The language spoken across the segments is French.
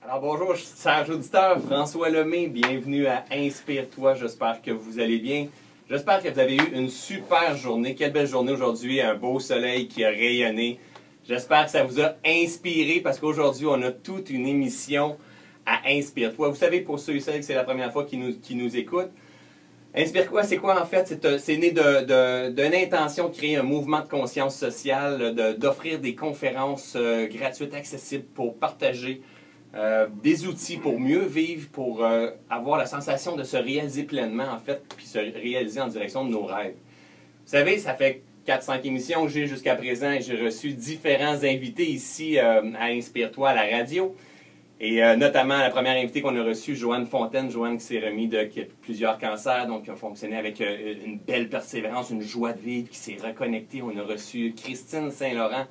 Alors bonjour, chers auditeurs, François Lemay, bienvenue à Inspire-toi, j'espère que vous allez bien. J'espère que vous avez eu une super journée. Quelle belle journée aujourd'hui, un beau soleil qui a rayonné. J'espère que ça vous a inspiré parce qu'aujourd'hui, on a toute une émission à Inspire-toi. Vous savez, pour ceux et celles que c'est la première fois qui nous écoutent, Inspire-toi, c'est quoi en fait? C'est né d'une intention de créer un mouvement de conscience sociale, d'offrir des conférences gratuites, accessibles pour partager des outils pour mieux vivre, pour avoir la sensation de se réaliser pleinement en fait, puis se réaliser en direction de nos rêves. Vous savez, ça fait 4-5 émissions que j'ai jusqu'à présent et j'ai reçu différents invités ici à Inspire-toi à la radio. Et notamment, la première invitée qu'on a reçue, Joanne Fontaine. Joanne qui s'est remis de plusieurs cancers, donc qui a fonctionné avec une belle persévérance, une joie de vivre, qui s'est reconnectée. On a reçu Christine Saint-Laurent.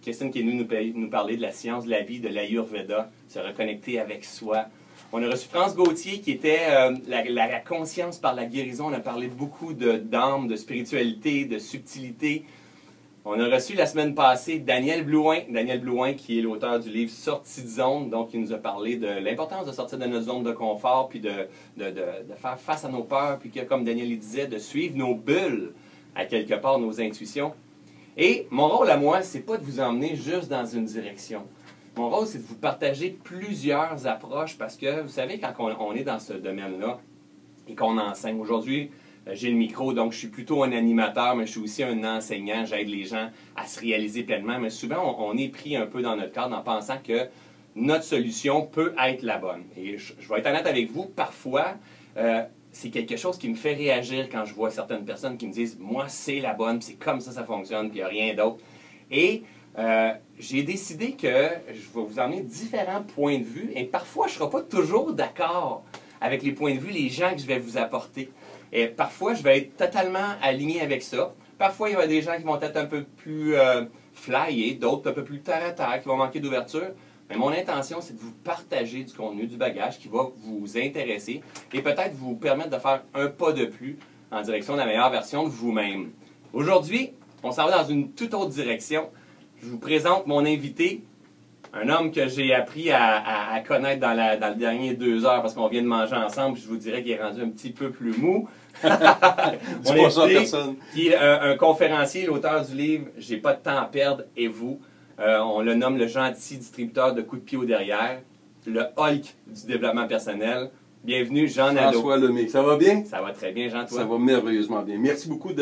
Christine qui est venue nous parler de la science de la vie, de l'Ayurveda, se reconnecter avec soi. On a reçu France Gauthier qui était la conscience par la guérison. On a parlé beaucoup d'âme, de spiritualité, de subtilité. On a reçu la semaine passée Daniel Blouin qui est l'auteur du livre Sortie de zone. Donc, il nous a parlé de l'importance de sortir de notre zone de confort, puis de faire face à nos peurs, puis que, comme Daniel le disait, de suivre nos bulles, à quelque part, nos intuitions. Et mon rôle à moi, c'est pas de vous emmener juste dans une direction. Mon rôle, c'est de vous partager plusieurs approches parce que, vous savez, quand on est dans ce domaine-là et qu'on enseigne, aujourd'hui, j'ai le micro, donc je suis plutôt un animateur, mais je suis aussi un enseignant. J'aide les gens à se réaliser pleinement. Mais souvent, on est pris un peu dans notre cadre en pensant que notre solution peut être la bonne. Et je vais être honnête avec vous, parfois, c'est quelque chose qui me fait réagir quand je vois certaines personnes qui me disent « Moi, c'est la bonne, puis c'est comme ça fonctionne, puis il n'y a rien d'autre. » Et j'ai décidé que je vais vous emmener différents points de vue, et parfois, je ne serai pas toujours d'accord avec les points de vue, les gens que je vais vous apporter. Et parfois, je vais être totalement aligné avec ça. Parfois, il y aura des gens qui vont être un peu plus flyés, d'autres un peu plus terre à terre, qui vont manquer d'ouverture. Mais mon intention, c'est de vous partager du contenu, du bagage qui va vous intéresser et peut-être vous permettre de faire un pas de plus en direction de la meilleure version de vous-même. Aujourd'hui, on s'en va dans une toute autre direction. Je vous présente mon invité, un homme que j'ai appris à connaître dans les dernières 2 heures parce qu'on vient de manger ensemble. Je vous dirais qu'il est rendu un petit peu plus mou. Dis pas ça à personne. Qui est un conférencier, l'auteur du livre « J'ai pas de temps à perdre et vous ». On le nomme le gentil distributeur de coups de pied au derrière, le Hulk du développement personnel. Bienvenue, Jean Nadeau. François Lemay. Ça va bien? Ça va très bien, Jean, toi? Ça va merveilleusement bien. Merci beaucoup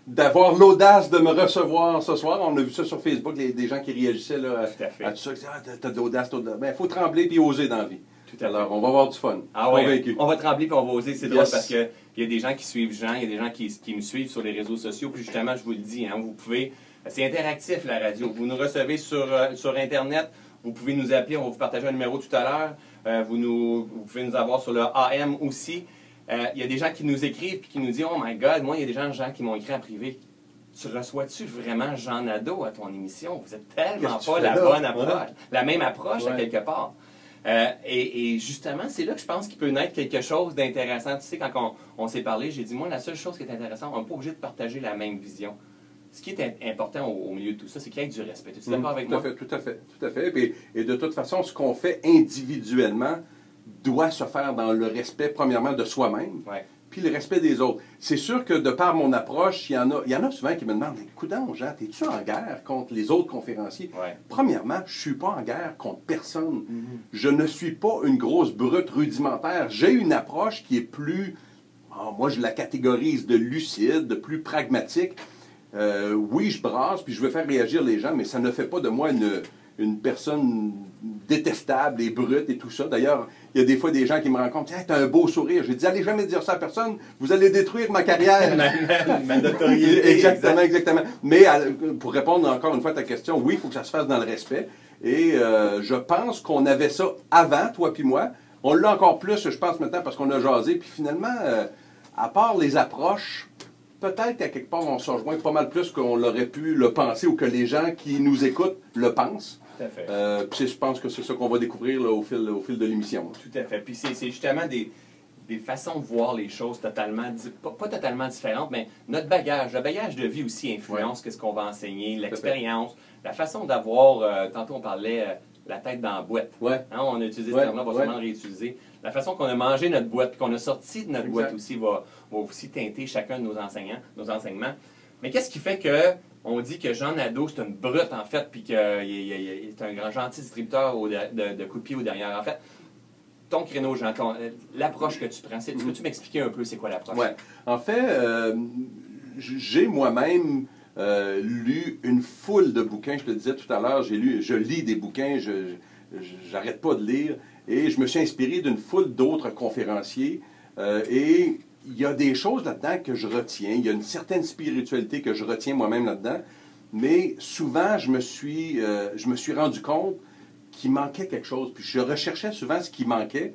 d'avoir l'audace de me recevoir ce soir. On a vu ça sur Facebook, des gens qui réagissaient là, à tout ça. Qui disaient, « Ah, t'as de l'audace, t'as de l'audace. » Ben, il faut trembler puis oser dans la vie. Tout à fait. Alors, on va avoir du fun. Ah ouais, convaincu. on va trembler puis on va oser. C'est drôle Yes. parce qu'il y a des gens qui suivent Jean, il y a des gens qui me suivent sur les réseaux sociaux. Puis justement, je vous le dis, hein, vous pouvez... C'est interactif, la radio. Vous nous recevez sur Internet. Vous pouvez nous appeler. On va vous partager un numéro tout à l'heure. Vous pouvez nous avoir sur le AM aussi. Il y a des gens qui nous écrivent et qui nous disent « Oh my God, moi, il y a des gens qui m'ont écrit en privé. Tu reçois-tu vraiment Jean Nadeau à ton émission? Vous êtes tellement pas la bonne approche. La même approche, à quelque part. » Et justement, c'est là que je pense qu'il peut naître quelque chose d'intéressant. Tu sais, quand on s'est parlé, j'ai dit « Moi, la seule chose qui est intéressante, on n'est pas obligé de partager la même vision. » Ce qui est important au milieu de tout ça, c'est qu'il y ait du respect. Tu es d'accord avec moi? Tout à fait. Et de toute façon, ce qu'on fait individuellement doit se faire dans le respect, premièrement, de soi-même, puis le respect des autres. C'est sûr que de par mon approche, il y en a souvent qui me demandent « Coudonc, Jean, es-tu en guerre contre les autres conférenciers? » Premièrement, je ne suis pas en guerre contre personne. Je ne suis pas une grosse brute rudimentaire. J'ai une approche qui est plus, moi je la catégorise de lucide, de plus pragmatique. Oui, je brasse, puis je veux faire réagir les gens, mais ça ne fait pas de moi une personne détestable et brute et tout ça. D'ailleurs, il y a des fois des gens qui me rencontrent, « T'as un beau sourire. » J'ai dit, « Allez jamais dire ça à personne, vous allez détruire ma carrière. » Ma notoriété. Exactement. Mais pour répondre encore une fois à ta question, oui, il faut que ça se fasse dans le respect. Et je pense qu'on avait ça avant, toi puis moi. On l'a encore plus, je pense, maintenant, parce qu'on a jasé. Puis finalement, à part les approches, peut-être qu'à quelque part, on se rejoint pas mal plus qu'on l'aurait pu le penser ou que les gens qui nous écoutent le pensent. Tout à fait. Puis je pense que c'est ça qu'on va découvrir là, au fil de l'émission. Tout à fait. Puis c'est justement des façons de voir les choses totalement, pas totalement différentes, mais notre bagage, le bagage de vie aussi influence qu'est-ce qu'on va enseigner, l'expérience, la façon d'avoir, tantôt on parlait la tête dans la boîte. Ouais. Hein, on a utilisé ce terme-là, on va sûrement le réutiliser. La façon qu'on a mangé notre boîte, qu'on a sorti de notre boîte aussi, va aussi teinter chacun de nos enseignements. Mais qu'est-ce qui fait qu'on dit que Jean Nadeau, c'est une brute, en fait, puis qu'il est un grand gentil distributeur de coups de pied au derrière? En fait, ton créneau, Jean, l'approche que tu prends, peux-tu m'expliquer un peu c'est quoi l'approche? Oui. En fait, j'ai moi-même lu une foule de bouquins. Je te disais tout à l'heure, je lis des bouquins, j'arrête pas de lire, et je me suis inspiré d'une foule d'autres conférenciers. Et il y a des choses là-dedans que je retiens. Il y a une certaine spiritualité que je retiens moi-même là-dedans. Mais souvent, je me suis rendu compte qu'il manquait quelque chose. Puis je recherchais souvent ce qui manquait.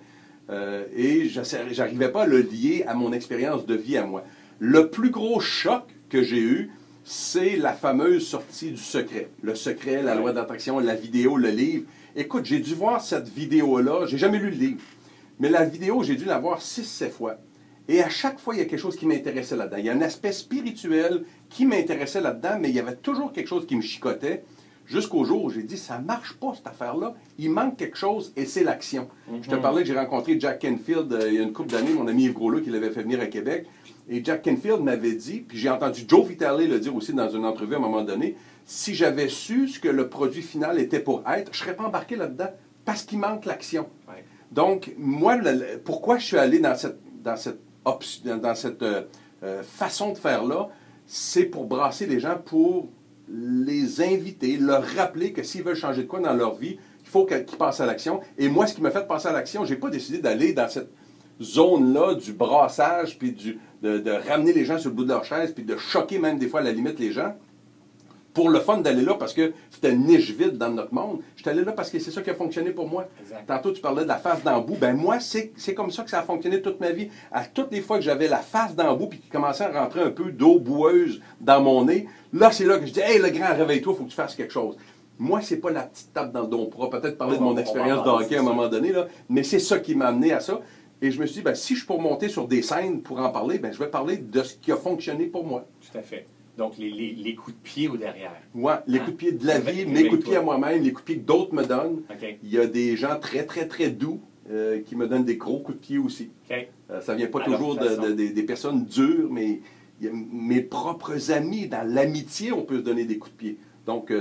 Et je n'arrivais pas à le lier à mon expérience de vie à moi. Le plus gros choc que j'ai eu, c'est la fameuse sortie du secret. Le secret, la loi d'attraction, la vidéo, le livre. Écoute, j'ai dû voir cette vidéo-là. J'ai jamais lu le livre. Mais la vidéo, j'ai dû la voir 6-7 fois. Et à chaque fois, il y a quelque chose qui m'intéressait là-dedans. Il y a un aspect spirituel qui m'intéressait là-dedans, mais il y avait toujours quelque chose qui me chicotait. Jusqu'au jour où j'ai dit, ça ne marche pas cette affaire-là. Il manque quelque chose et c'est l'action. Je te parlais que j'ai rencontré Jack Canfield il y a une couple d'années, mon ami Yves Groslot qui l'avait fait venir à Québec. Et Jack Canfield m'avait dit, puis j'ai entendu Joe Vitale le dire aussi dans une entrevue à un moment donné, si j'avais su ce que le produit final était pour être, je ne serais pas embarqué là-dedans parce qu'il manque l'action. Ouais. Donc, moi, pourquoi je suis allé dans cette façon de faire-là, c'est pour brasser les gens, pour les inviter, leur rappeler que s'ils veulent changer de quoi dans leur vie, il faut qu'ils passent à l'action. Et moi, ce qui m'a fait passer à l'action, je n'ai pas décidé d'aller dans cette zone-là du brassage, puis de ramener les gens sur le bout de leur chaise, puis de choquer même des fois à la limite les gens. Pour le fun d'aller là, parce que c'était une niche vide dans notre monde. Je suis allé là parce que c'est ça qui a fonctionné pour moi. Exact. Tantôt, tu parlais de la face d'embout. Ben moi, c'est comme ça que ça a fonctionné toute ma vie. À toutes les fois que j'avais la face d'embout puis qu'il commençait à rentrer un peu d'eau boueuse dans mon nez, là, c'est là que je dis « Hey, le grand, réveille-toi, il faut que tu fasses quelque chose. » Moi, c'est pas la petite tape dans le dos. On pourra peut-être parler de mon expérience de hockey à un moment donné, là, mais c'est ça qui m'a amené à ça. Et je me suis dit, ben, si je peux monter sur des scènes pour en parler, ben, je vais parler de ce qui a fonctionné pour moi. Tout à fait. Donc, les coups de pied au derrière. Oui, les coups de pied de la vie, mes coups de pied à moi-même, les coups de pied que d'autres me donnent. Okay. Il y a des gens très, très, très doux qui me donnent des gros coups de pied aussi. Okay. Ça ne vient pas toujours des personnes dures, mais mes propres amis, dans l'amitié, on peut se donner des coups de pied. Donc,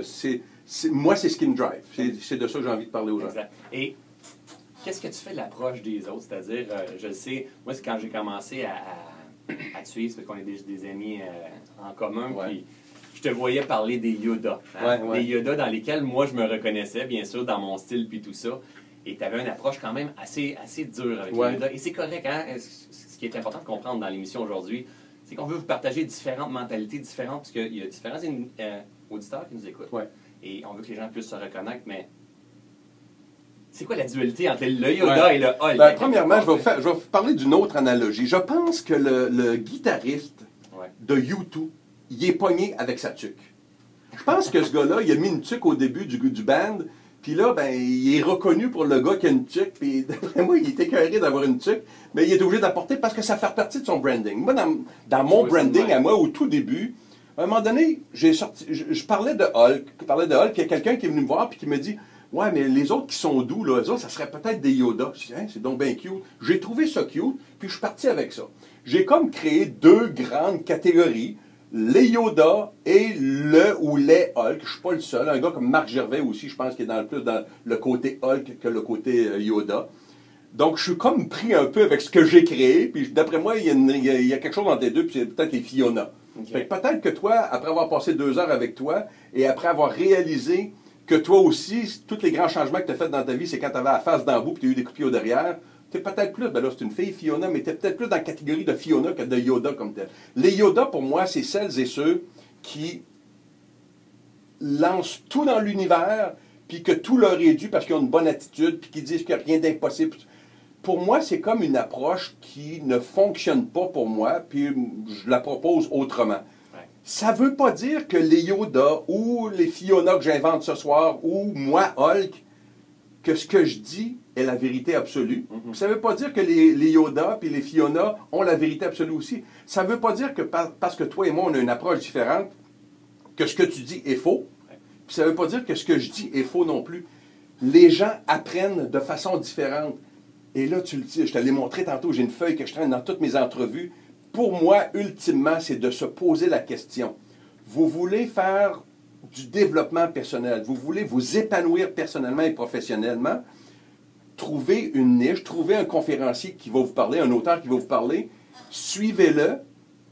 moi, c'est ce qui me drive. C'est de ça que j'ai envie de parler aux gens. Exact. Et qu'est-ce que tu fais de l'approche des autres? C'est-à-dire, je le sais, moi, c'est quand j'ai commencé à te suivre, parce qu'on est des amis en commun, puis je te voyais parler des Yoda. Hein? Des Yoda dans lesquels moi je me reconnaissais, bien sûr, dans mon style puis tout ça. Et tu avais une approche quand même assez dure avec les Yoda. Et c'est correct, hein? Ce qui est important de comprendre dans l'émission aujourd'hui, c'est qu'on veut vous partager différentes mentalités différentes, parce qu'il y a différents auditeurs qui nous écoutent. Et on veut que les gens puissent se reconnaître, mais c'est quoi la dualité entre le Yoda et le Hulk? Ben, premièrement, je vais vous parler d'une autre analogie. Je pense que le guitariste de U2, il est pogné avec sa tuque. Je pense que ce gars-là, il a mis une tuque au début du band, puis là, ben, il est reconnu pour le gars qui a une tuque, puis d'après moi, il est écœuré d'avoir une tuque, mais il est obligé d'apporter parce que ça fait partie de son branding. Moi, dans mon branding à moi, au tout début, à un moment donné, je parlais de Hulk, puis il y a quelqu'un qui est venu me voir, puis qui me dit... Ouais, mais les autres qui sont doux, là, eux autres, ça serait peut-être des Yoda. Je dis, hein, c'est donc bien cute. J'ai trouvé ça cute, puis je suis parti avec ça. J'ai comme créé deux grandes catégories, les Yoda et le ou les Hulk. Je suis pas le seul. Un gars comme Marc Gervais aussi, je pense qu'il est plus dans le côté Hulk que le côté Yoda. Donc, je suis comme pris un peu avec ce que j'ai créé, puis d'après moi, il y a quelque chose entre les deux, puis c'est peut-être les Fiona. Okay. Peut-être que toi, après avoir passé 2 heures avec toi, et après avoir réalisé que toi aussi, tous les grands changements que tu as fait dans ta vie, c'est quand tu avais la face d'en bout et tu as eu des coups de pied au derrière. Tu es peut-être plus, ben là, c'est une fille Fiona, mais tu es peut-être plus dans la catégorie de Fiona que de Yoda comme tel. Les Yoda, pour moi, c'est celles et ceux qui lancent tout dans l'univers, puis que tout leur est dû parce qu'ils ont une bonne attitude, puis qui disent qu'il n'y a rien d'impossible. Pour moi, c'est comme une approche qui ne fonctionne pas pour moi, puis je la propose autrement. Ça ne veut pas dire que les Yoda ou les Fiona que j'invente ce soir ou moi, Hulk, que ce que je dis est la vérité absolue. Ça ne veut pas dire que les Yoda et les Fiona ont la vérité absolue aussi. Ça ne veut pas dire que parce que toi et moi, on a une approche différente, que ce que tu dis est faux. Puis ça ne veut pas dire que ce que je dis est faux non plus. Les gens apprennent de façon différente. Et là, tu le dis, je te l'ai montré tantôt, j'ai une feuille que je traîne dans toutes mes entrevues. Pour moi, ultimement, c'est de se poser la question. Vous voulez faire du développement personnel, vous voulez vous épanouir personnellement et professionnellement, trouvez une niche, trouvez un conférencier qui va vous parler, un auteur qui va vous parler, suivez-le,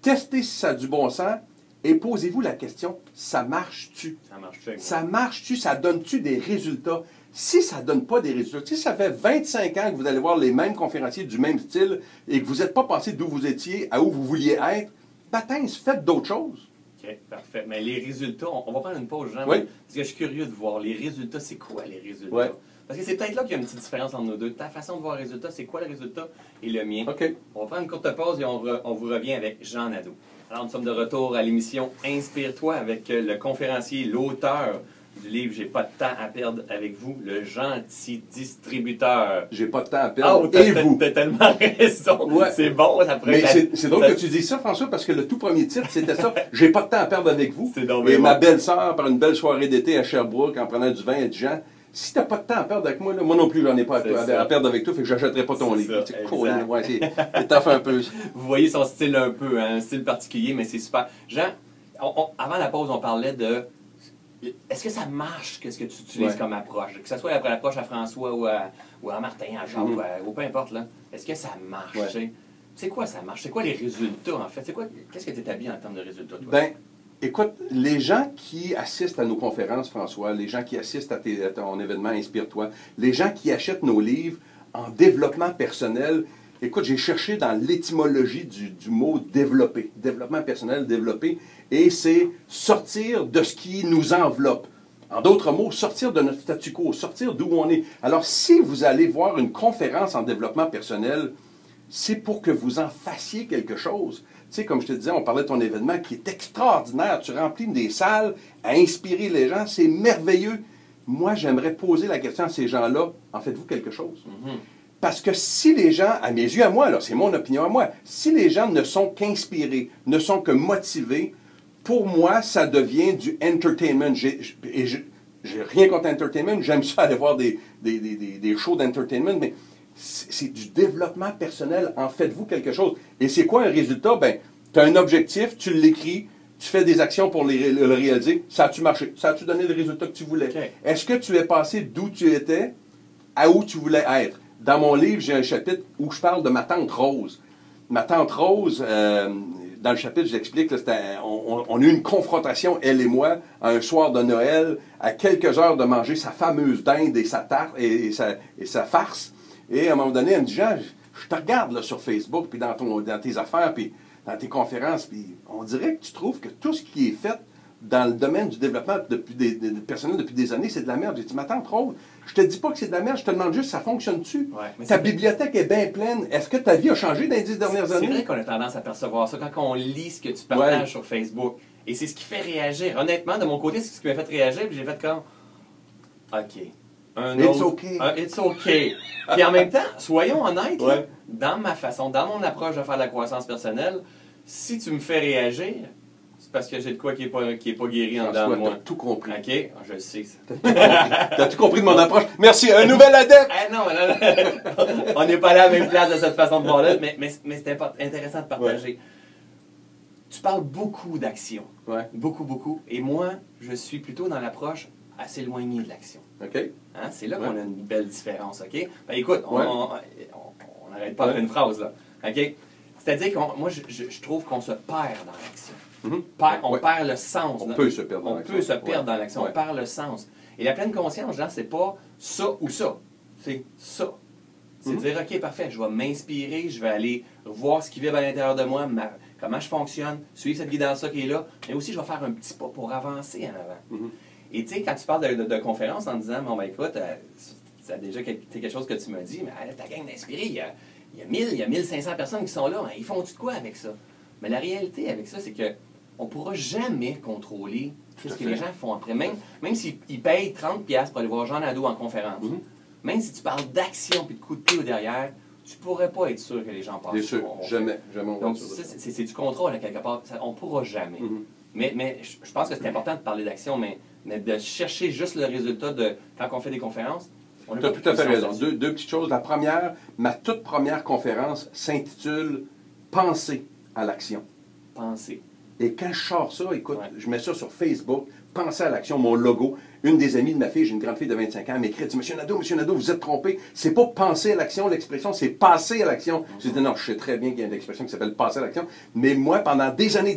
testez si ça a du bon sens et posez-vous la question, ça marche-tu? Ça marche-tu? Ça marche-tu? Ça donne-tu des résultats? Si ça ne donne pas des résultats, si ça fait 25 ans que vous allez voir les mêmes conférenciers du même style et que vous n'êtes pas passé d'où vous étiez à où vous vouliez être, patins, faites d'autres choses. OK, parfait. Mais les résultats, on va prendre une pause, Jean, Oui. parce que je suis curieux de voir les résultats. C'est quoi les résultats? Oui. Parce que c'est peut-être là qu'il y a une petite différence entre nous deux. Ta façon de voir les résultats, c'est quoi le résultat et le mien? OK. On va prendre une courte pause et on vous revient avec Jean Nadeau. Alors, nous sommes de retour à l'émission Inspire-toi avec le conférencier, l'auteur du livre J'ai pas de temps à perdre avec vous, le gentil distributeur. J'ai pas de temps à perdre. Oh, et vous. T'as tellement raison. Ouais. C'est bon, ça pourrait Mais c'est drôle que tu dises ça, François, parce que le tout premier titre, c'était ça. J'ai pas de temps à perdre avec vous. C'est donc Et bien ma bon. belle-sœur, par une belle soirée d'été à Sherbrooke, en prenant du vin et du Jean, si t'as pas de temps à perdre avec moi, là, moi non plus, j'en ai pas à perdre avec toi, fait que j'achèterai pas ton C'est livre. ça, C'est cool, exact. ouais, c'est tough un peu. Vous voyez son style un peu, hein, un style particulier, mais c'est super. Jean, avant la pause, on parlait de... Est-ce que ça marche, qu'est-ce que tu utilises comme approche? Que ce soit l'approche à François ou à Martin, à Jacques, ou peu importe, là. Est-ce que ça marche? Ouais. C'est quoi ça marche? C'est quoi les résultats, en fait? Qu'est-ce que tu établis en termes de résultats, toi? Ben, écoute, les gens qui assistent à nos conférences, François, les gens qui assistent à ton événement Inspire-toi, les gens qui achètent nos livres en développement personnel, écoute, j'ai cherché dans l'étymologie du mot développer, développement personnel, développer, et c'est sortir de ce qui nous enveloppe. En d'autres mots, sortir de notre statu quo, sortir d'où on est. Alors, si vous allez voir une conférence en développement personnel, c'est pour que vous en fassiez quelque chose. Tu sais, comme je te disais, on parlait de ton événement qui est extraordinaire. Tu remplis des salles à inspirer les gens. C'est merveilleux. Moi, j'aimerais poser la question à ces gens-là. En faites-vous quelque chose? Parce que si les gens, à mes yeux, à moi, là, c'est mon opinion à moi, si les gens ne sont qu'inspirés, ne sont que motivés, pour moi, ça devient du entertainment. J'ai rien contre entertainment. J'aime ça aller voir des shows d'entertainment, mais c'est du développement personnel. En faites-vous quelque chose. Et c'est quoi un résultat? Ben, tu as un objectif, tu l'écris, tu fais des actions pour le réaliser. Ça a-tu marché? Ça a-tu donné le résultat que tu voulais? Okay. Est-ce que tu es passé d'où tu étais à où tu voulais être? Dans mon livre, j'ai un chapitre où je parle de ma tante Rose. Ma tante Rose, dans le chapitre, j'explique, on a eu une confrontation, elle et moi, un soir de Noël, à quelques heures de manger sa fameuse dinde et sa tarte et sa farce. Et à un moment donné, elle me dit, Jean, je te regarde là, sur Facebook, puis dans tes affaires, puis dans tes conférences, puis on dirait que tu trouves que tout ce qui est fait dans le domaine du développement personnel depuis des années, c'est de la merde. J'ai dit, ma tante Rose, je te dis pas que c'est de la merde, je te demande juste, ça fonctionne-tu? Ouais, ta bibliothèque est bien pleine. Est-ce que ta vie a changé dans les 10 dernières années? C'est vrai qu'on a tendance à percevoir ça quand on lit ce que tu partages sur Facebook. Et c'est ce qui fait réagir. Honnêtement, de mon côté, c'est ce qui m'a fait réagir, puis j'ai fait comme, OK. It's okay. It's okay. Puis en même temps, soyons honnêtes, là, dans ma façon, dans mon approche de faire de la croissance personnelle, si tu me fais réagir, c'est parce que j'ai de quoi qui est pas guéri en dedans de moi. T'as tout compris. OK? Je le sais, ça. T'as tout compris de mon approche. Merci. Un nouvel adepte! Non, on n'est pas là à la même place de cette façon de voir-là, mais c'est intéressant de partager. Ouais. Tu parles beaucoup d'action. Ouais. Beaucoup, beaucoup. Et moi, je suis plutôt dans l'approche à s'éloigner de l'action. OK. Hein? C'est là qu'on a une belle différence, OK? Ben, écoute, on n'arrête pas de faire une phrase, là. OK? C'est-à-dire que moi, je trouve qu'on se perd dans l'action. On perd le sens. On peut se perdre dans l'action. On peut se perdre dans l'action. On perd le sens. Et la pleine conscience, Jean, c'est pas ça ou ça. C'est ça. C'est dire, OK, parfait, je vais m'inspirer, je vais aller voir ce qui vibre à l'intérieur de moi, comment je fonctionne, suivre cette guidance-là qui est là, mais aussi je vais faire un petit pas pour avancer en avant. Et tu sais, quand tu parles de conférence en disant, bon, ben écoute, c'est déjà quelque chose que tu m'as dit, mais ta gang d'inspirés, il y a 1500 personnes qui sont là, ils font-tu de quoi avec ça? Mais la réalité avec ça, c'est que on ne pourra jamais contrôler ce que les gens font après. Même s'ils payent 30$ pour aller voir Jean Nadeau en conférence, même si tu parles d'action et de coup de pied au derrière, tu ne pourrais pas être sûr que les gens passent. Bien sûr, jamais on donc, c'est du contrôle, à quelque part. On ne pourra jamais. Mais je pense que c'est important de parler d'action, mais de chercher juste le résultat de quand on fait des conférences, Tu as tout à fait raison. Deux petites choses. La première, ma toute première conférence s'intitule « Penser à l'action ». Penser. Et quand je sors ça, écoute, je mets ça sur Facebook, « Penser à l'action », mon logo. Une des amies de ma fille, j'ai une grande fille de 25 ans, elle m'écrit, elle dit « Monsieur Nadeau, vous êtes trompé. C'est pas penser à l'action, l'expression, c'est passer à l'action. » J'ai dit « Non, je sais très bien qu'il y a une expression qui s'appelle passer à l'action. » Mais moi, pendant des années,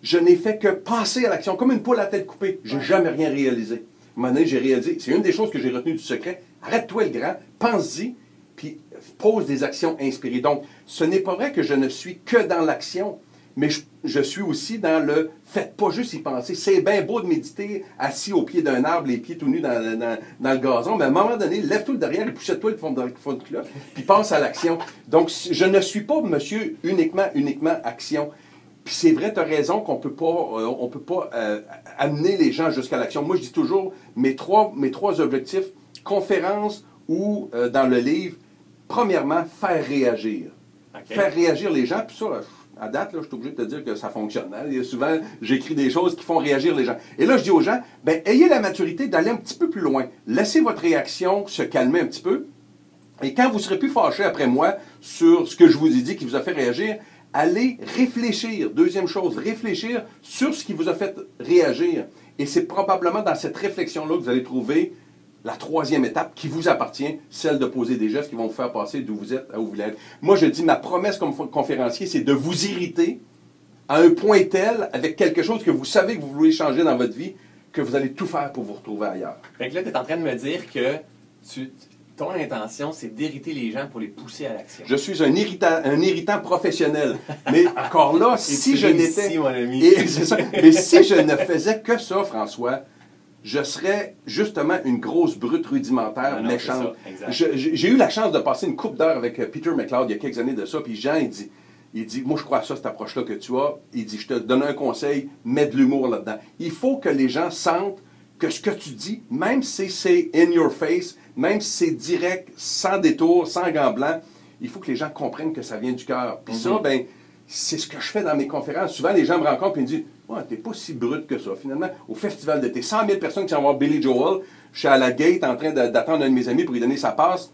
je n'ai fait que passer à l'action, comme une poule à tête coupée. Je n'ai jamais rien réalisé. À un moment donné, j'ai réalisé, c'est une des choses que j'ai retenues du secret. Arrête-toi le grand, pense-y, puis pose des actions inspirées. Donc, ce n'est pas vrai que je ne suis que dans l'action, mais je suis aussi dans le faites pas juste y penser. C'est bien beau de méditer assis au pied d'un arbre, les pieds tout nus dans le gazon, mais à un moment donné, lève-toi le derrière et pousse-toi le fond de cloche, puis pense à l'action. Donc, je ne suis pas, monsieur, uniquement action. Puis c'est vrai, tu as raison qu'on peut pas amener les gens jusqu'à l'action. Moi, je dis toujours, mes trois objectifs, conférence ou dans le livre, premièrement, faire réagir. Okay. Faire réagir les gens, puis ça, à date, là, je suis obligé de te dire que ça fonctionne. Hein? Souvent, j'écris des choses qui font réagir les gens. Et là, je dis aux gens, ben, ayez la maturité d'aller un petit peu plus loin. Laissez votre réaction se calmer un petit peu. Et quand vous serez plus fâché après moi sur ce que je vous ai dit qui vous a fait réagir, allez réfléchir. Deuxième chose, réfléchir sur ce qui vous a fait réagir. Et c'est probablement dans cette réflexion-là que vous allez trouver la troisième étape qui vous appartient, celle de poser des gestes qui vont vous faire passer d'où vous êtes à où vous voulez être. Moi, je dis, ma promesse comme conférencier, c'est de vous irriter à un point tel avec quelque chose que vous savez que vous voulez changer dans votre vie, que vous allez tout faire pour vous retrouver ailleurs. Fait que là, tu es en train de me dire que ton intention, c'est d'irriter les gens pour les pousser à l'action. Je suis un irritant professionnel. Mais encore là, si je n'étais... mon ami. C'est ça. Mais si je ne faisais que ça, François, je serais justement une grosse brute rudimentaire, méchante. J'ai eu la chance de passer une couple d'heures avec Peter McLeod il y a quelques années de ça, puis Jean, il dit, moi je crois à ça, cette approche-là que tu as. Il dit, je te donne un conseil, mets de l'humour là-dedans. Il faut que les gens sentent que ce que tu dis, même si c'est in your face, même si c'est direct, sans détour, sans gants blancs, il faut que les gens comprennent que ça vient du cœur. Puis ça, ben, c'est ce que je fais dans mes conférences. Souvent, les gens me rencontrent et me disent « Ouais, t'es pas si brute que ça. » Finalement, au festival d'été, 100 000 personnes qui vont voir Billy Joel. Je suis à la gate en train d'attendre un de mes amis pour lui donner sa passe.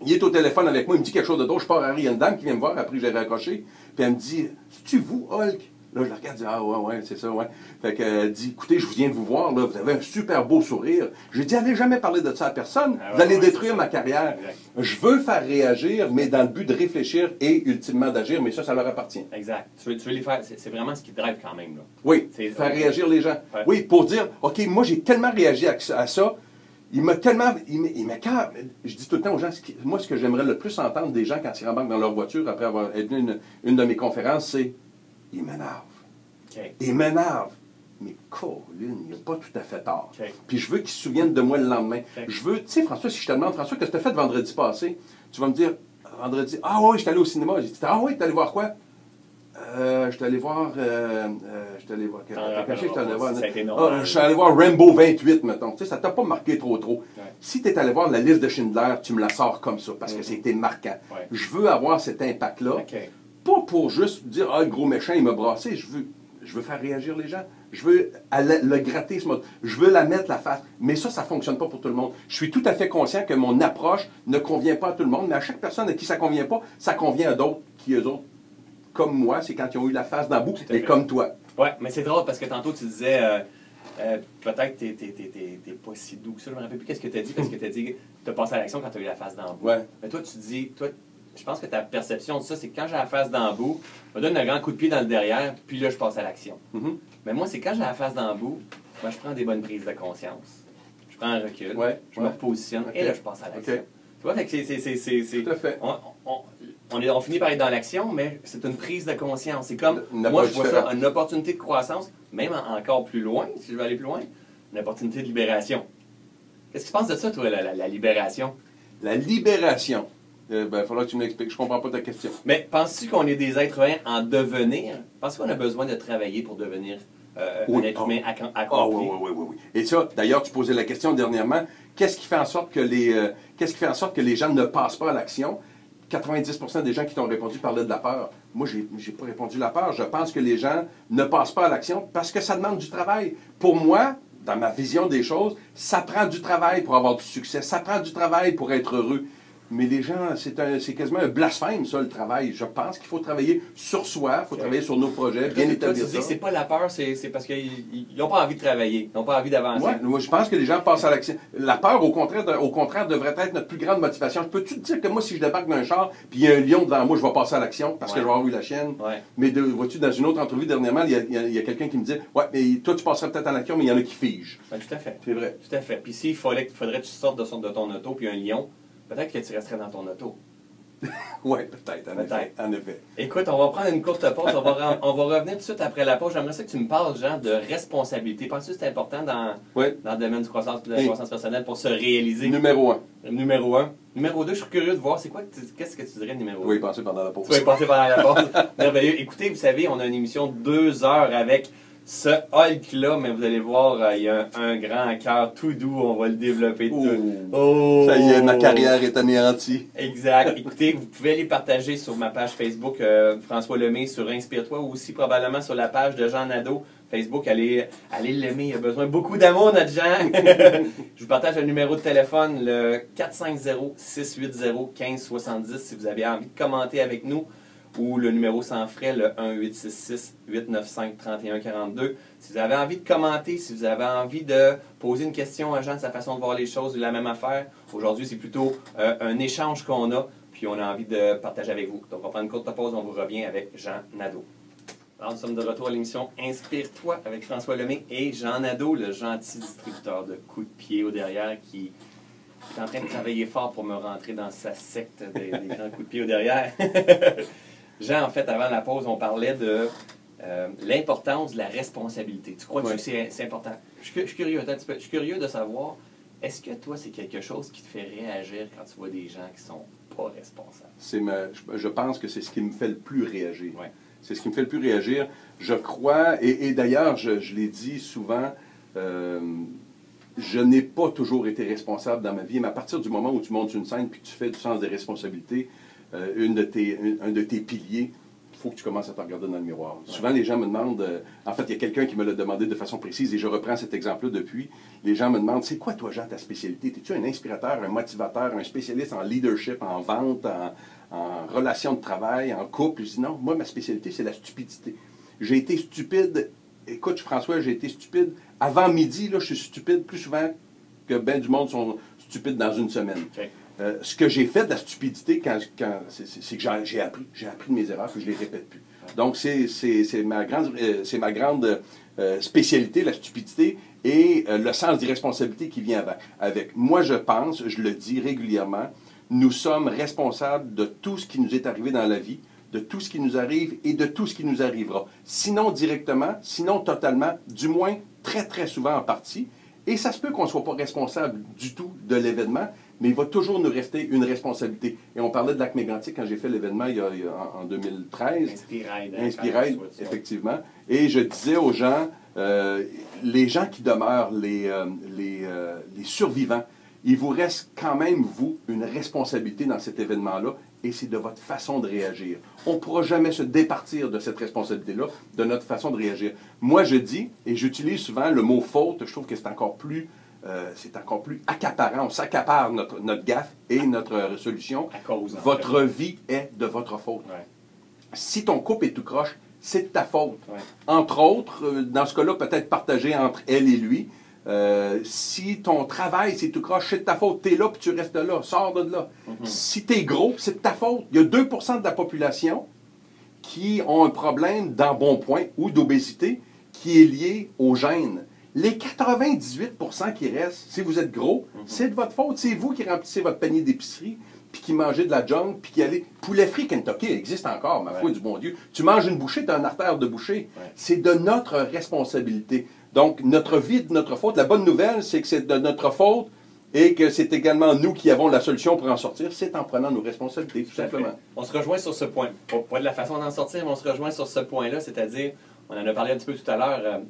Il est au téléphone avec moi, il me dit quelque chose de drôle. Je pars à rire. Il y a une dame qui vient me voir après que j'ai raccroché. Puis elle me dit « C'est-tu vous, Hulk? » Là, je la regarde et dis « Ah ouais, c'est ça, ouais. » Fait qu'elle dit « Écoutez, je viens de vous voir, là, vous avez un super beau sourire. » J'ai dit « Allez jamais parler de ça à personne. Vous allez détruire ma carrière. » Je veux faire réagir, mais dans le but de réfléchir et ultimement d'agir, mais ça leur appartient. Exact. Tu veux les faire, c'est vraiment ce qui te drive quand même, là. Oui, faire réagir les gens. Ouais. Oui, pour dire « OK, moi j'ai tellement réagi à ça. » Il m'a tellement... Je dis tout le temps aux gens, moi ce que j'aimerais le plus entendre des gens quand ils rembarquent dans leur voiture après avoir venu une de mes conférences, c'est « Il m'énerve. Okay. Il m'énerve. » Mais Colin, il n'a pas tout à fait tort. Okay. Puis je veux qu'ils se souviennent de moi le lendemain. Okay. Je veux, tu sais, François, si je te demande, François, qu'est-ce que tu as fait vendredi passé? Tu vas me dire, vendredi, ah oui, je suis allé au cinéma. J'ai dit, ah oui, tu es allé voir quoi? Je suis allé voir. Je suis allé voir Rambo 28, mettons. Tu sais, ça t'a pas marqué trop. Ouais. Si tu es allé voir la liste de Schindler, tu me la sors comme ça, parce que c'était marquant. Ouais. Je veux avoir cet impact-là. Okay. Pas pour juste dire, ah, le gros méchant, il m'a brassé. Je veux faire réagir les gens. Je veux le gratter, je veux la mettre la face. Mais ça ne fonctionne pas pour tout le monde. Je suis tout à fait conscient que mon approche ne convient pas à tout le monde, mais à chaque personne à qui ça ne convient pas, ça convient à d'autres qui, eux autres, comme moi, c'est quand ils ont eu la face dans le bout, et comme toi. Oui, mais c'est drôle parce que tantôt tu disais, peut-être que tu n'es pas si doux que ça. Je ne me rappelle plus qu'est-ce que tu as dit, parce que tu as dit que tu as passé à l'action quand tu as eu la face dans le bout. Ouais. Mais toi, tu dis, je pense que ta perception de ça, c'est que quand j'ai la face dans le bout, je me donne un grand coup de pied dans le derrière, puis là, je passe à l'action. Mais moi, c'est quand j'ai la face dans le bout, moi, je prends des bonnes prises de conscience. Je prends un recul, je me repositionne, et là, je passe à l'action. Tu vois, fait que c'est... Tout à fait. On finit par être dans l'action, mais c'est une prise de conscience. C'est comme, moi, je vois ça, une opportunité de croissance, même encore plus loin, si je veux aller plus loin, une opportunité de libération. Qu'est-ce que tu penses de ça, toi, la libération? La libération. Il faudra que tu m'expliques. Je ne comprends pas ta question. Mais penses-tu qu'on est des êtres humains en devenir? Penses-tu qu'on a besoin de travailler pour devenir un être humain accompli? Oui. Et ça, d'ailleurs, tu posais la question dernièrement. Qu'est-ce qui fait en sorte que les gens ne passent pas à l'action? 90% des gens qui t'ont répondu parlaient de la peur. Moi, je n'ai pas répondu la peur. Je pense que les gens ne passent pas à l'action parce que ça demande du travail. Pour moi, dans ma vision des choses, ça prend du travail pour avoir du succès, ça prend du travail pour être heureux. Mais les gens, c'est quasiment un blasphème, ça, le travail. Je pense qu'il faut travailler sur soi, il faut travailler sur nos projets, bien établir ça. Tu dis que c'est pas la peur, c'est parce qu'ils n'ont pas envie de travailler, ils n'ont pas envie d'avancer. Ouais, moi, je pense que les gens passent à l'action. La peur, au contraire, devrait être notre plus grande motivation. Peux-tu te dire que moi, si je débarque d'un char, puis il y a un lion devant moi, je vais passer à l'action parce que je vais avoir eu la chienne? Ouais. Mais vois-tu, dans une autre entrevue dernièrement, il y a quelqu'un qui me dit, ouais, mais toi, tu passerais peut-être à l'action, mais il y en a qui figent. Ben, tout à fait. C'est vrai. Tout à fait. Puis s'il faudrait que tu sortes de ton auto, puis un lion, peut-être que tu resterais dans ton auto. Oui, peut-être, en effet. Écoute, on va prendre une courte pause. On va revenir tout de suite après la pause. J'aimerais ça que tu me parles, Jean, de responsabilité. Penses-tu que c'est important dans le domaine de la croissance personnelle pour se réaliser? Numéro 1. Numéro 1. Numéro 2, je suis curieux de voir, qu'est-ce que tu dirais numéro 2? Oui, passer pendant la pause. Oui, passer pendant la pause. Merveilleux. Écoutez, vous savez, on a une émission de 2 heures avec ce Hulk-là, mais vous allez voir, il y a un grand cœur tout doux, on va le développer tout. Oh. Ça y est, ma carrière est anéantie. Exact. Écoutez, vous pouvez les partager sur ma page Facebook, François Lemay, sur Inspire-toi, ou aussi probablement sur la page de Jean Nadeau. Facebook, allez l'aimer, il a besoin beaucoup d'amour, notre Jean. Je vous partage le numéro de téléphone, le 450-680-1570, si vous avez envie de commenter avec nous, ou le numéro sans frais, le 1-866-895-3142. Si vous avez envie de commenter, si vous avez envie de poser une question à Jean de sa façon de voir les choses, la même affaire. Aujourd'hui, c'est plutôt un échange qu'on a, puis on a envie de partager avec vous. Donc, on va prendre une courte pause, on vous revient avec Jean Nadeau. Alors, nous sommes de retour à l'émission Inspire-toi avec François Lemay et Jean Nadeau, le gentil distributeur de coups de pied au derrière qui est en train de travailler fort pour me rentrer dans sa secte des grands coups de pied au derrière. Jean, en fait, avant la pause, on parlait de l'importance de la responsabilité. Tu crois que c'est important? Je suis curieux, attends un petit peu. Je suis curieux de savoir, est-ce que toi, c'est quelque chose qui te fait réagir quand tu vois des gens qui sont pas responsables? Je pense que c'est ce qui me fait le plus réagir. Ouais. C'est ce qui me fait le plus réagir. Je crois, et d'ailleurs, je l'ai dit souvent, je n'ai pas toujours été responsable dans ma vie, mais à partir du moment où tu montes une scène et que tu fais du sens des responsabilités, un de tes piliers, il faut que tu commences à te regarder dans le miroir. Ouais. Souvent, les gens me demandent, en fait, il y a quelqu'un qui me l'a demandé de façon précise, et je reprends cet exemple-là depuis, les gens me demandent, c'est quoi toi, Jean, ta spécialité? Es-tu un inspirateur, un motivateur, un spécialiste en leadership, en vente, en relation de travail, en couple? Je dis non, moi, ma spécialité, c'est la stupidité. J'ai été stupide, écoute, François, j'ai été stupide. Avant midi, là, je suis stupide plus souvent que ben du monde sont stupides dans une semaine. Okay. Ce que j'ai fait de la stupidité, c'est que j'ai appris de mes erreurs, que je ne les répète plus. Donc, c'est ma grande spécialité, la stupidité, et le sens d'irresponsabilité qui vient avec. Moi, je pense, je le dis régulièrement, nous sommes responsables de tout ce qui nous est arrivé dans la vie, de tout ce qui nous arrive et de tout ce qui nous arrivera. Sinon directement, sinon totalement, du moins très, très souvent en partie. Et ça se peut qu'on ne soit pas responsable du tout de l'événement, mais il va toujours nous rester une responsabilité. Et on parlait de Lac Mégantic quand j'ai fait l'événement en 2013. Inspirade, effectivement. Et je disais aux gens, les gens qui demeurent, les survivants, il vous reste quand même, vous, une responsabilité dans cet événement-là, et c'est de votre façon de réagir. On ne pourra jamais se départir de cette responsabilité-là, de notre façon de réagir. Moi, je dis, et j'utilise souvent le mot « faute », je trouve que c'est encore plus accaparant. On s'accapare notre gaffe et notre solution. Votre vie est de votre faute. Ouais. Si ton couple est tout croche, c'est de ta faute. Ouais. Entre autres, dans ce cas-là, peut-être partagé entre elle et lui. Si ton travail, c'est tout croche, c'est de ta faute. Tu es là puis tu restes là. Sors de là. Mm-hmm. Si tu es gros, c'est de ta faute. Il y a 2% de la population qui ont un problème d'embonpoint ou d'obésité qui est lié aux gènes. Les 98% qui restent, si vous êtes gros, c'est de votre faute. C'est vous qui remplissez votre panier d'épicerie, puis qui mangez de la junk, puis qui allez... Poulet frit Kentucky existe encore, ma foi du bon Dieu. Tu manges une bouchée, tu as une artère de bouchée. Ouais. C'est de notre responsabilité. Donc, notre vie est de notre faute. La bonne nouvelle, c'est que c'est de notre faute et que c'est également nous qui avons la solution pour en sortir. C'est en prenant nos responsabilités, tout simplement. On se rejoint sur ce point. Pas de la façon d'en sortir, mais on se rejoint sur ce point-là, c'est-à-dire, on en a parlé un petit peu tout à l'heure,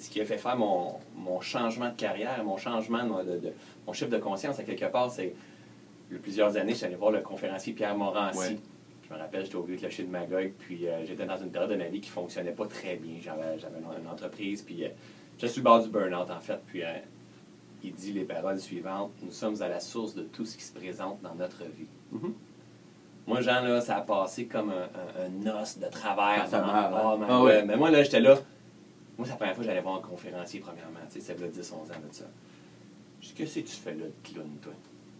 ce qui a fait faire mon changement de carrière, mon changement de mon chiffre de conscience, à quelque part, c'est il y a plusieurs années, je suis allé voir le conférencier Pierre Morancy. Ouais. Je me rappelle, j'étais au vieux clocher de Magog, puis j'étais dans une période de ma vie qui ne fonctionnait pas très bien. J'avais une entreprise, puis Je suis sur le bord du burn-out, en fait, puis il dit les paroles suivantes. Nous sommes à la source de tout ce qui se présente dans notre vie. Mm-hmm. Moi, Jean, là, ça a passé comme un os de travers. Ouais. Mais moi, là, j'étais là. Moi, c'est la première fois que j'allais voir un conférencier, premièrement. Tu sais, ça fait 10-11 ans de ça. Je dis, qu'est-ce que tu fais là, de clown, toi?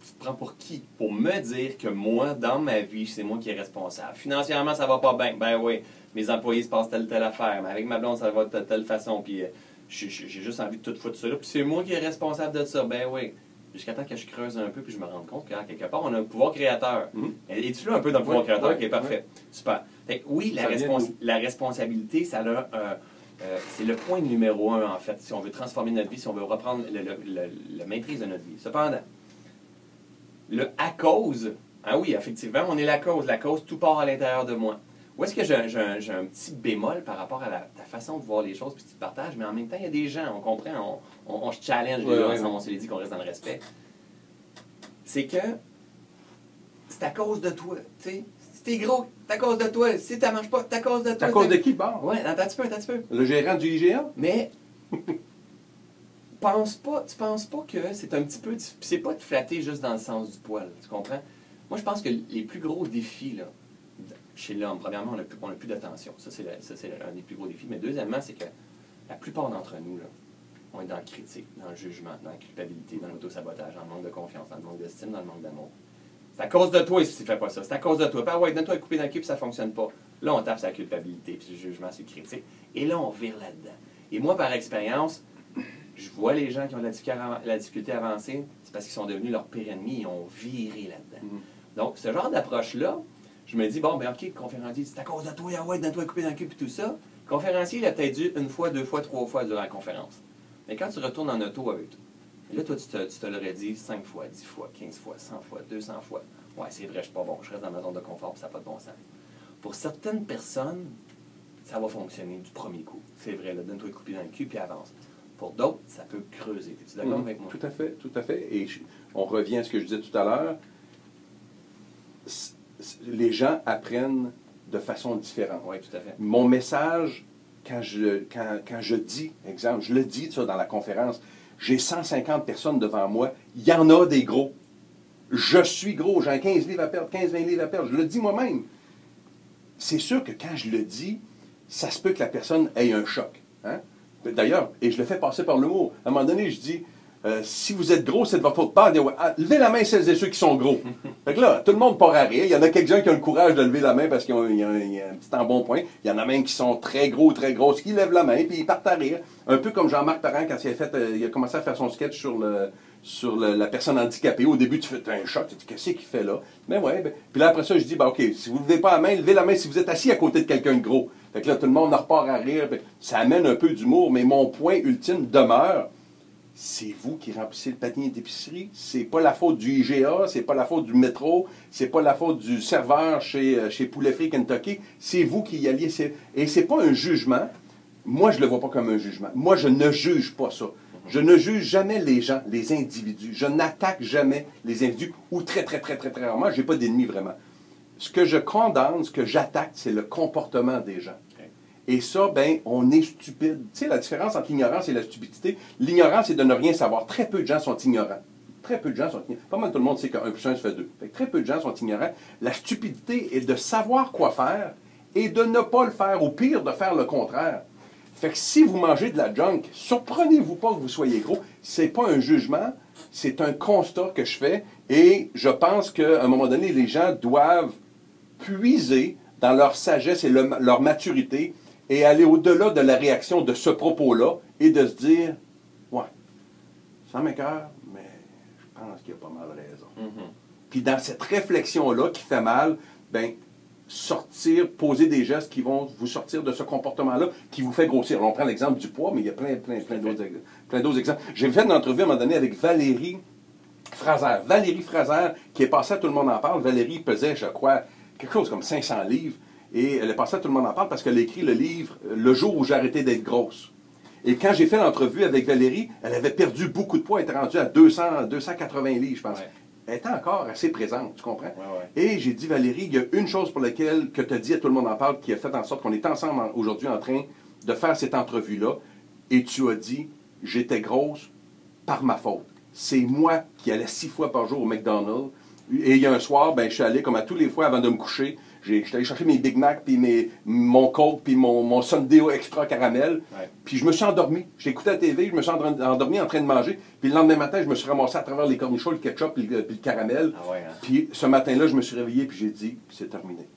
Tu te prends pour qui? Pour me dire que moi, dans ma vie, c'est moi qui est responsable. Financièrement, ça va pas bien. Ben oui, mes employés se passent telle affaire. Mais avec ma blonde, ça va de telle façon. Puis j'ai juste envie de tout foutre ça là. Puis c'est moi qui est responsable de ça. Ben oui. Jusqu'à temps que je creuse un peu puis je me rende compte qu'à quelque part, on a un pouvoir créateur. Es-tu là un peu dans le pouvoir créateur? OK, parfait. Super. Fait que oui, la responsabilité, ça a c'est le point numéro 1, en fait, si on veut transformer notre vie, si on veut reprendre la maîtrise de notre vie. Cependant, le à cause, ah oui, effectivement, on est la cause, tout part à l'intérieur de moi. Où est-ce que j'ai un petit bémol par rapport à ta façon de voir les choses, puis tu te partages, mais en même temps, il y a des gens, on comprend, on se challenge, on se les dit qu'on reste dans le respect. C'est que c'est à cause de toi, tu sais. Si t'es gros, c'est à cause de toi. Si t'en manges pas, c'est à cause de toi. C'est à cause de qui, bon? Ouais, attends un petit peu. Le gérant du IGA? Mais tu penses pas que c'est un petit peu... C'est pas de flatter juste dans le sens du poil, tu comprends? Moi, je pense que les plus gros défis, là, chez l'homme, premièrement, on n'a plus d'attention. Ça, c'est un des plus gros défis. Mais deuxièmement, c'est que la plupart d'entre nous, là, on est dans le critique, dans le jugement, dans la culpabilité, dans l'autosabotage, dans le manque de confiance, dans le manque d'estime, dans le manque d'amour. C'est à cause de toi si tu ne fais pas ça. C'est à cause de toi. Ah ouais, donne-toi à couper dans le cul puis ça ne fonctionne pas. Là, on tape sur la culpabilité, puis le jugement, c'est le critique. Et là, on vire là-dedans. Et moi, par expérience, je vois les gens qui ont de la difficulté à avancer, c'est parce qu'ils sont devenus leur pire ennemi, ils ont viré là-dedans. Donc, ce genre d'approche-là, je me dis, bon, ben OK, le conférencier, c'est à cause de toi, ah ouais, donne-toi à couper dans le cul puis tout ça. Le conférencier, il a peut-être dû 1 fois, 2 fois, 3 fois durant la conférence. Mais quand tu retournes en auto avec toi, et là, toi, tu te l'aurais dit 5 fois, 10 fois, 15 fois, 100 fois, 200 fois. Ouais, c'est vrai, je suis pas bon, je reste dans ma zone de confort, puis ça n'a pas de bon sens. Pour certaines personnes, ça va fonctionner du premier coup. C'est vrai, là, donne-toi couper dans le cul, puis avance. Pour d'autres, ça peut creuser. Es-tu d'accord avec moi? Tout à fait, tout à fait. Et on revient à ce que je disais tout à l'heure. Les gens apprennent de façon différente. Oui, tout à fait. Mon message, quand je dis, exemple, je le dis ça dans la conférence, j'ai 150 personnes devant moi, il y en a des gros. Je suis gros, j'ai 15 livres à perdre, 15-20 livres à perdre, je le dis moi-même. C'est sûr que quand je le dis, ça se peut que la personne ait un choc. Hein? D'ailleurs, et je le fais passer par l'humour. À un moment donné, je dis, si vous êtes gros, c'est de votre faute. Levez la main celles et ceux qui sont gros. Fait que là, tout le monde part à rire. Il y en a quelques-uns qui ont le courage de lever la main parce qu'il y a un petit embonpoint. Il y en a même qui sont très gros, très grosses, qui lèvent la main puis ils partent à rire. Un peu comme Jean-Marc Parent quand il a commencé à faire son sketch sur la personne handicapée. Au début, tu fais un choc, tu te dis, qu'est-ce qu'il fait là? Mais ouais, puis là, après ça, je dis, OK, si vous ne levez pas la main, levez la main si vous êtes assis à côté de quelqu'un de gros. Fait que là, tout le monde en repart à rire. Ça amène un peu d'humour, mais mon point ultime demeure, c'est vous qui remplissez le panier d'épicerie. C'est pas la faute du IGA, c'est pas la faute du métro, c'est pas la faute du serveur chez Poulet Frit Kentucky. C'est vous qui y alliez. Et c'est pas un jugement. Moi, je le vois pas comme un jugement. Moi, je ne juge pas ça. Je ne juge jamais les gens, les individus. Je n'attaque jamais les individus, ou très rarement. Je n'ai pas d'ennemis vraiment. Ce que je condamne, ce que j'attaque, c'est le comportement des gens. Et ça, ben, on est stupide. Tu sais, la différence entre l'ignorance et la stupidité, l'ignorance, c'est de ne rien savoir. Très peu de gens sont ignorants. Très peu de gens sont ignorants. Pas mal tout le monde sait qu'un plus un, ça fait 2. Fait que très peu de gens sont ignorants. La stupidité est de savoir quoi faire et de ne pas le faire, ou pire, de faire le contraire. Fait que si vous mangez de la junk, surprenez-vous pas que vous soyez gros. C'est pas un jugement, c'est un constat que je fais. Et je pense qu'à un moment donné, les gens doivent puiser dans leur sagesse et leur maturité et aller au-delà de la réaction de ce propos-là et de se dire, ouais, ça m'écoeure, mais je pense qu'il y a pas mal raison. Puis dans cette réflexion-là qui fait mal, ben sortir, poser des gestes qui vont vous sortir de ce comportement-là, qui vous fait grossir. Alors, on prend l'exemple du poids, mais il y a plein d'autres exemples. J'ai fait une entrevue à un moment donné avec Valérie Fraser. Valérie Fraser, qui est passée à Tout le monde en parle. Valérie pesait, je crois, quelque chose comme 500 livres. Et elle est passée à Tout le monde en parle parce qu'elle a écrit le livre « Le jour où j'ai arrêté d'être grosse ». Et quand j'ai fait l'entrevue avec Valérie, elle avait perdu beaucoup de poids. Elle était rendue à 280 livres, je pense. Ouais. Elle était encore assez présente, tu comprends? Ouais. Et j'ai dit, Valérie, il y a une chose pour laquelle, que tu as dit à Tout le monde en parle, qui a fait en sorte qu'on est ensemble aujourd'hui en train de faire cette entrevue-là. et tu as dit, j'étais grosse par ma faute. C'est moi qui allais 6 fois par jour au McDonald's. Et il y a un soir, ben, je suis allé, comme à tous les fois avant de me coucher, j'étais allé chercher mes Big Mac, puis mon Coke, puis mon Sundae extra caramel. Ouais. Puis je me suis endormi. J'ai écouté la TV, je me suis endormi en train de manger. Puis le lendemain matin, je me suis ramassé à travers les cornichons, le ketchup, puis le caramel. Ah ouais, hein? Puis ce matin-là, je me suis réveillé, puis j'ai dit, c'est terminé.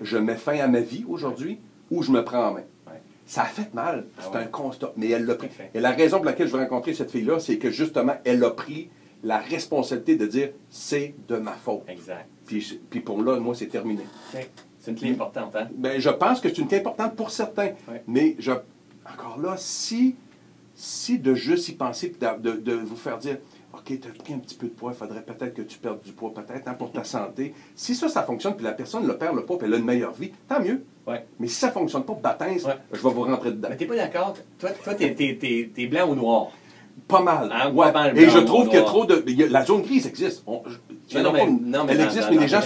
Je mets fin à ma vie aujourd'hui, ou je me prends en main. Ouais. Ça a fait mal, c'est ouais. un constat. Mais elle l'a pris. Et la raison pour laquelle je veux rencontrer cette fille-là, c'est que justement, elle a pris la responsabilité de dire, c'est de ma faute. Exact. Puis pour là, moi, c'est terminé. Okay. C'est une clé importante, hein? Ben, je pense que c'est une clé importante pour certains. Ouais. Mais encore là, si de juste y penser, puis de vous faire dire, OK, tu as pris un petit peu de poids, il faudrait peut-être que tu perdes du poids, peut-être, hein, pour ta santé. Si ça fonctionne, puis la personne le perd le poids, puis elle a une meilleure vie, tant mieux. Ouais. Mais si ça ne fonctionne pas, baptême, Ouais. je vais vous rentrer dedans. Mais t'es pas d'accord? Toi t'es blanc ou noir? Pas mal. Hein, Ouais. pas mal Et je blanc, trouve qu'il y a noir. trop de... La zone grise existe. Non, mais elle existe, mais les gens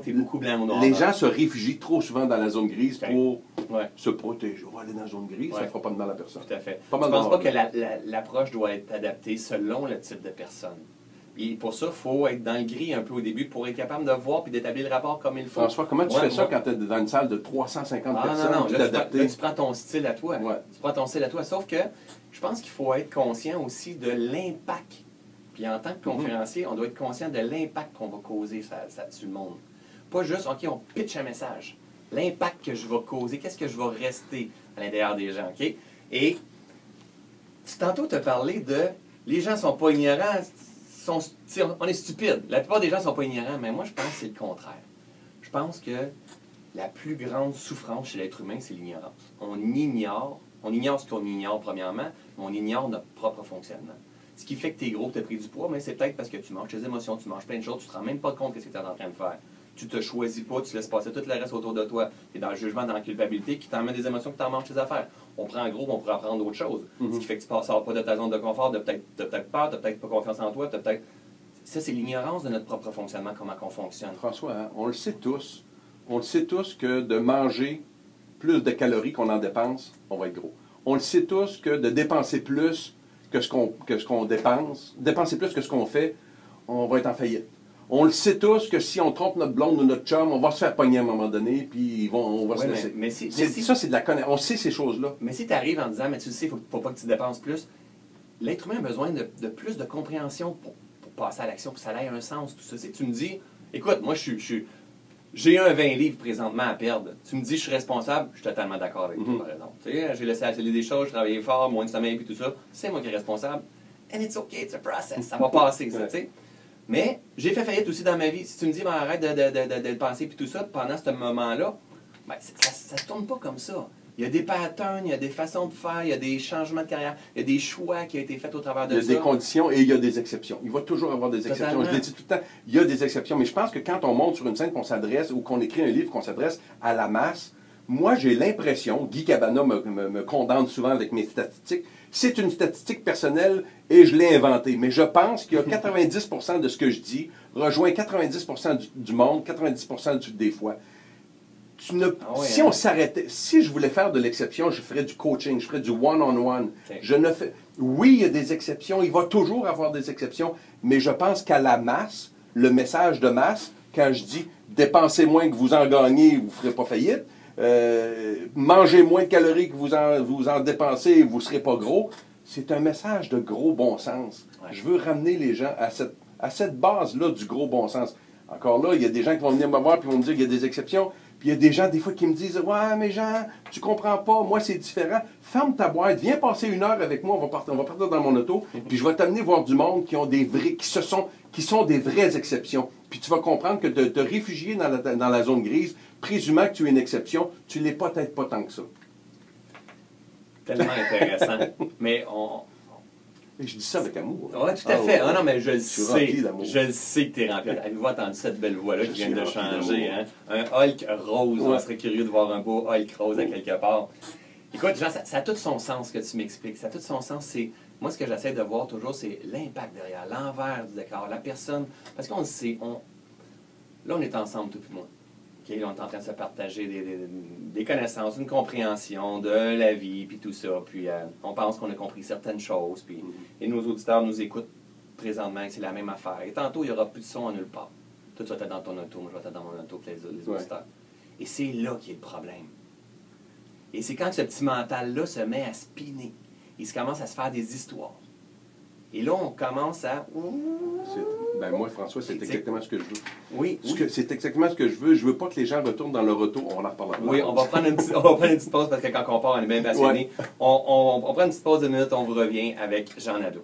t'es beaucoup blanc ou noir. Les gens se réfugient trop souvent dans la zone grise Okay. pour Ouais. se protéger. On va aller dans la zone grise, ça ne fera pas de mal à personne. Tout à fait. Pas Je mal pense de pas que mal. l'approche doit être adaptée selon le type de personne. Et pour ça, il faut être dans le gris un peu au début pour être capable de voir puis d'établir le rapport comme il faut. François, comment tu fais ça quand tu es dans une salle de 350 personnes? Non, puis là, d'adapter? tu prends ton style à toi. Ouais. Tu prends ton style à toi. Sauf que je pense qu'il faut être conscient aussi de l'impact. Puis en tant que conférencier, on doit être conscient de l'impact qu'on va causer sur le monde. Pas juste, OK, on pitch un message. L'impact que je vais causer, qu'est-ce que je vais rester à l'intérieur des gens, OK? Et tantôt, tu as parlé de les gens sont pas ignorants, on est stupide. La plupart des gens sont pas ignorants, mais moi, je pense que c'est le contraire. Je pense que la plus grande souffrance chez l'être humain, c'est l'ignorance. On ignore ce qu'on ignore premièrement, mais on ignore notre propre fonctionnement. Ce qui fait que tu es gros, tu as pris du poids, mais c'est peut-être parce que tu manges tes émotions, tu manges plein de choses, tu ne te rends même pas compte de ce que tu es en train de faire. Tu te choisis pas, tu laisses passer tout le reste autour de toi. Tu es dans le jugement, dans la culpabilité, qui t'emmène des émotions, que tu en manges tes affaires. On prend gros, on pourrait apprendre d'autres choses. Ce qui fait que tu ne sors pas de ta zone de confort, tu as peut-être peur, tu n'as peut-être pas confiance en toi, Ça, c'est l'ignorance de notre propre fonctionnement, comment on fonctionne. François, hein, on le sait tous. On le sait tous que de manger plus de calories qu'on en dépense, on va être gros. On le sait tous que de dépenser plus que ce qu'on dépense, dépenser plus que ce qu'on fait, on va être en faillite. On le sait tous que si on trompe notre blonde ou notre chum, on va se faire pogner à un moment donné, puis on va se laisser. Ça, c'est de la connaissance. On sait ces choses-là. Mais si tu arrives en disant, mais tu le sais, il ne faut pas que tu dépenses plus, l'être humain a besoin de plus de compréhension pour passer à l'action, pour que ça ait un sens, tout ça. Si tu me dis, écoute, moi, j'ai un 20 livres présentement à perdre. Tu me dis, je suis responsable, je suis totalement d'accord avec toi, par exemple. Tu sais, j'ai laissé accélérer des choses, je travaillais fort, moins de sommeil, puis tout ça. C'est moi qui est responsable. And it's okay, it's a process. Ça va passer, ça, tu sais. Mais j'ai fait faillite aussi dans ma vie. Si tu me dis, ben, arrête de le penser, puis tout ça, pendant ce moment-là, ben, ça ne se tourne pas comme ça. Il y a des patterns, il y a des façons de faire, il y a des changements de carrière, il y a des choix qui ont été faits au travers de ça. Il y a des conditions et il y a des exceptions. Il va toujours avoir des exceptions. Totalement. Je l'ai dit tout le temps, il y a des exceptions. Mais je pense que quand on monte sur une scène, qu'on s'adresse ou qu'on écrit un livre, qu'on s'adresse à la masse, moi j'ai l'impression, Guy Cabana me condamne souvent avec mes statistiques, c'est une statistique personnelle et je l'ai inventée. Mais je pense qu'il y a 90% de ce que je dis rejoint 90% du monde, 90% des fois. Si on s'arrêtait, si je voulais faire de l'exception, je ferais du coaching, je ferais du one-on-one. Okay. Oui, il y a des exceptions, il va toujours avoir des exceptions, mais je pense qu'à la masse, le message de masse, quand je dis dépensez moins que vous en gagnez, vous ne ferez pas faillite, mangez moins de calories que vous en dépensez, vous ne serez pas gros, c'est un message de gros bon sens. Ouais. Je veux ramener les gens à cette base-là du gros bon sens. Encore là, il y a des gens qui vont venir me voir et vont me dire qu'il y a des exceptions. Puis il y a des gens, des fois, qui me disent « Ouais, mais Jean, tu comprends pas, moi, c'est différent. Ferme ta boîte, viens passer 1 heure avec moi, on va partir dans mon auto, puis je vais t'amener voir du monde qui ont qui sont des vraies exceptions. Puis tu vas comprendre que de te réfugier dans la zone grise, présumant que tu es une exception, tu ne l'es peut-être pas tant que ça. » Tellement intéressant. Mais Et je dis ça avec amour. Oui, tout à fait. Non, mais je le sais. Je le sais que tu es rempli. Avez-vous entendu cette belle voix-là qui vient de changer? Hein? Un Hulk rose. Ouais. On serait curieux de voir un beau Hulk rose à quelque part. Écoute, Jean, ça a tout son sens ce que tu m'expliques. Ça a tout son sens. Moi, ce que j'essaie de voir toujours, c'est l'impact derrière, l'envers du décor, la personne. Parce qu'on le sait, là, on est ensemble, tout et moi. OK, là, on est en train de se partager des connaissances, une compréhension de la vie, puis tout ça. Puis on pense qu'on a compris certaines choses. Puis, et nos auditeurs nous écoutent présentement que c'est la même affaire. Et tantôt, il n'y aura plus de son à nulle part. Toi, tu vas être dans ton auto, moi, je vais être dans mon auto, puis les auditeurs. Et c'est là qu'il y a le problème. Et c'est quand ce petit mental-là se met à spinner. Il commence à se faire des histoires. Et là, on commence à... Ben moi, François, c'est exactement ce que je veux. Oui. C'est exactement ce que je veux. Je veux pas que les gens retournent dans leur auto. On en reparlera. Oui, on va prendre une petite pause parce que quand on part, on est bien passionné. On prend une petite pause de minutes, on vous revient avec Jean Nadeau.